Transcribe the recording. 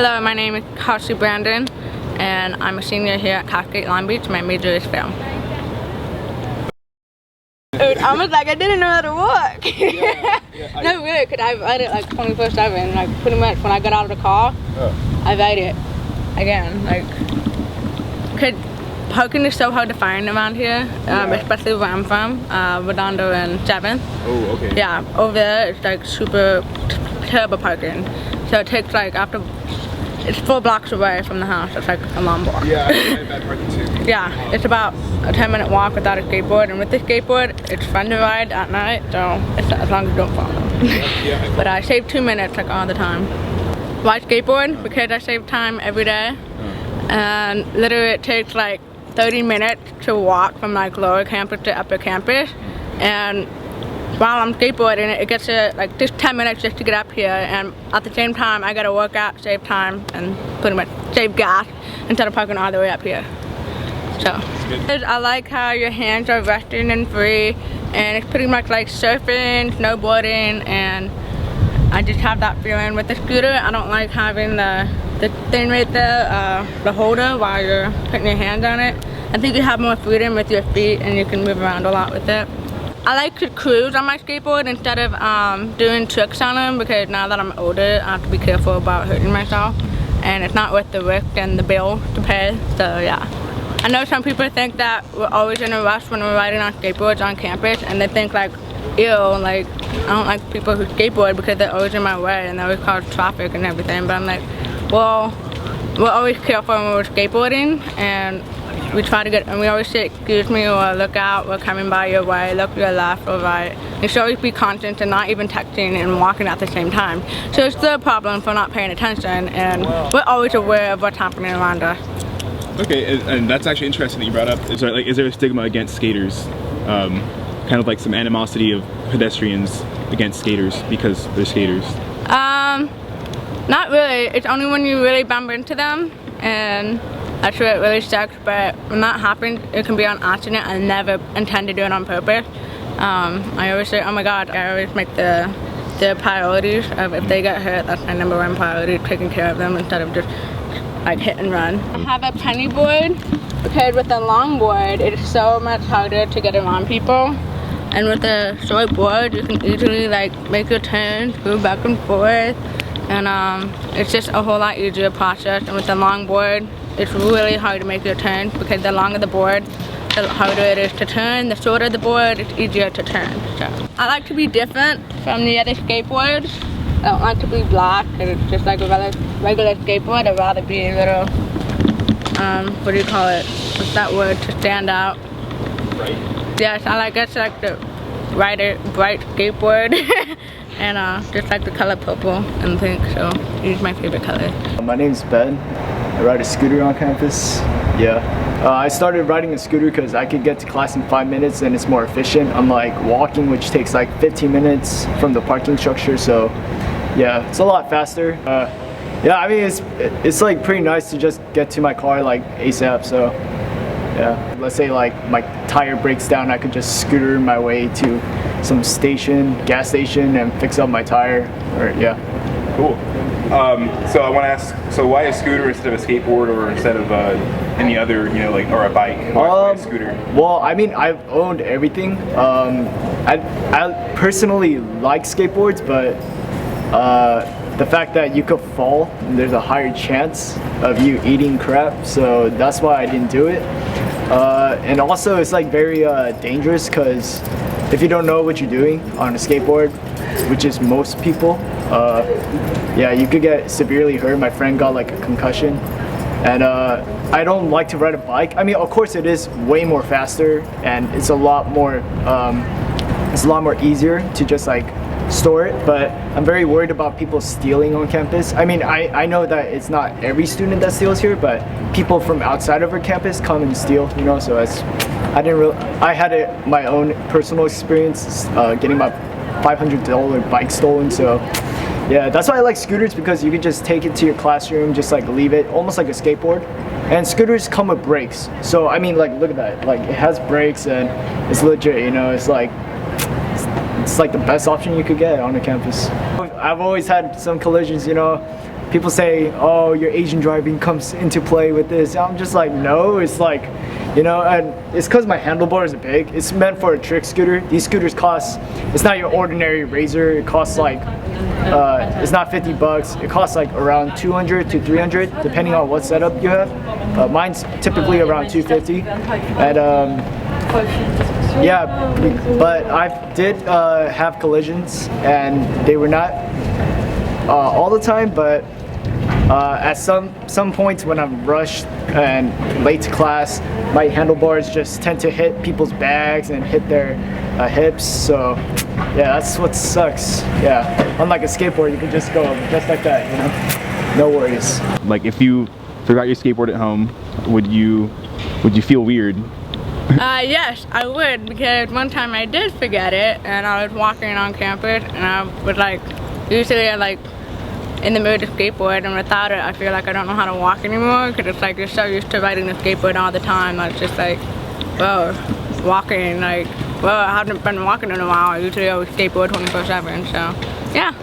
Hello, my name is Kelsey Brandon, and I'm a senior here at Cascade Long Beach. My major is film. Dude, I was like, I didn't know how to walk. No, really, because I ride it like 24/7. Like, pretty much when I got out of the car, I ride it again. Like, because parking is so hard to find around here, especially where I'm from, Redondo and 7th. Oh, okay. Yeah, over there, it's like super terrible parking. So it takes like, it's 4 blocks away from the house. It's like a long walk. Yeah, I have bad parking too. Yeah, it's about a 10-minute walk without a skateboard, and with the skateboard, it's fun to ride at night, so it's as long as you don't fall. But I save 2 minutes like all the time. Why skateboard? Because I save time every day, and literally it takes like 30 minutes to walk from like lower campus to upper campus, and while I'm skateboarding, it gets like just 10 minutes just to get up here, and at the same time I gotta work out, save time, and pretty much save gas instead of parking all the way up here. So I like how your hands are resting and free, and it's pretty much like surfing, snowboarding, and I just have that feeling. With the scooter, I don't like having the thing right there, the holder while you're putting your hands on it. I think you have more freedom with your feet, and you can move around a lot with it. I like to cruise on my skateboard instead of doing tricks on them, because now that I'm older, I have to be careful about hurting myself, and it's not worth the risk and the bill to pay. So yeah, I know some people think that we're always in a rush when we're riding on skateboards on campus, and they think like, ew, like I don't like people who skateboard because they're always in my way and they always cause traffic and everything. But I'm like, well, we're always careful when we're skateboarding, and we try to and we always say excuse me or look out, we're coming by your way, look to your left or right. You should always be conscious and not even texting and walking at the same time. So it's the problem for not paying attention, and we're always aware of what's happening around us. Okay, and that's actually interesting that you brought up. Is there a stigma against skaters? Kind of like some animosity of pedestrians against skaters because they're skaters? Not really. It's only when you really bump into them, and that's where it really sucks. But when that happens, it can be on accident. I never intend to do it on purpose. I always say, oh my god, I always make the priorities of if they get hurt, that's my #1 priority, taking care of them instead of just like hit and run. I have a penny board because with the long board, it is so much harder to get around people. And with the short board, you can easily like make your turns, move back and forth, and it's just a whole lot easier process. And with the long board, it's really hard to make your turn because the longer the board, the harder it is to turn. The shorter the board, it's easier to turn. So I like to be different from the other skateboards. I don't like to be black, and it's just like a regular skateboard. I'd rather be a little, what do you call it? What's that word? To stand out. Right. Yes, I like it's like the bright skateboard, and just like the color purple and pink. So these are my favorite colors. My name's Ben. I ride a scooter on campus. Yeah. I started riding a scooter because I could get to class in 5 minutes and it's more efficient, unlike walking, which takes like 15 minutes from the parking structure. So yeah, it's a lot faster. Yeah, I mean it's like pretty nice to just get to my car like ASAP. So yeah, let's say like my tire breaks down, I could just scooter my way to some gas station and fix up my tire. Or yeah. Cool. So I want to ask, so why a scooter instead of a skateboard or instead of any other, you know, like, or a bike? Why a scooter? Well, I mean, I've owned everything. I personally like skateboards, but the fact that you could fall, there's a higher chance of you eating crap, so that's why I didn't do it. And also, it's like very dangerous because if you don't know what you're doing on a skateboard, which is most people, yeah, you could get severely hurt. My friend got like a concussion, and I don't like to ride a bike. I mean, of course, it is way more faster, and it's a lot more easier to just like store it. But I'm very worried about people stealing on campus. I mean, I know that it's not every student that steals here, but people from outside of our campus come and steal. You know, so I had my own personal experience getting my $500 bike stolen. So yeah, that's why I like scooters, because you can just take it to your classroom, just like leave it, almost like a skateboard. And scooters come with brakes. So I mean, like, look at that. Like, it has brakes and it's legit, you know. It's like the best option you could get on a campus. I've always had some collisions, you know. people say, oh, your Asian driving comes into play with this. I'm just like, no, it's like, you know, and it's because my handlebars are big. It's meant for a trick scooter. These scooters cost, it's not your ordinary Razor. It costs like, it's not 50 bucks. It costs like around 200 to 300, depending on what setup you have. Mine's typically around 250. And yeah, but I did have collisions, and they were not all the time, but at some points when I'm rushed and late to class, my handlebars just tend to hit people's bags and hit their hips. So yeah, that's what sucks. Yeah, unlike a skateboard, you can just go just like that, you know, no worries. Like if you forgot your skateboard at home, would you feel weird? Yes, I would, because one time I did forget it, and I was walking on campus, and I was like, usually I like in the mood to skateboard, and without it I feel like I don't know how to walk anymore, because it's like you're so used to riding the skateboard all the time. I was just like, whoa, walking, like, well, I haven't been walking in a while. I usually always skateboard 24/7, so yeah.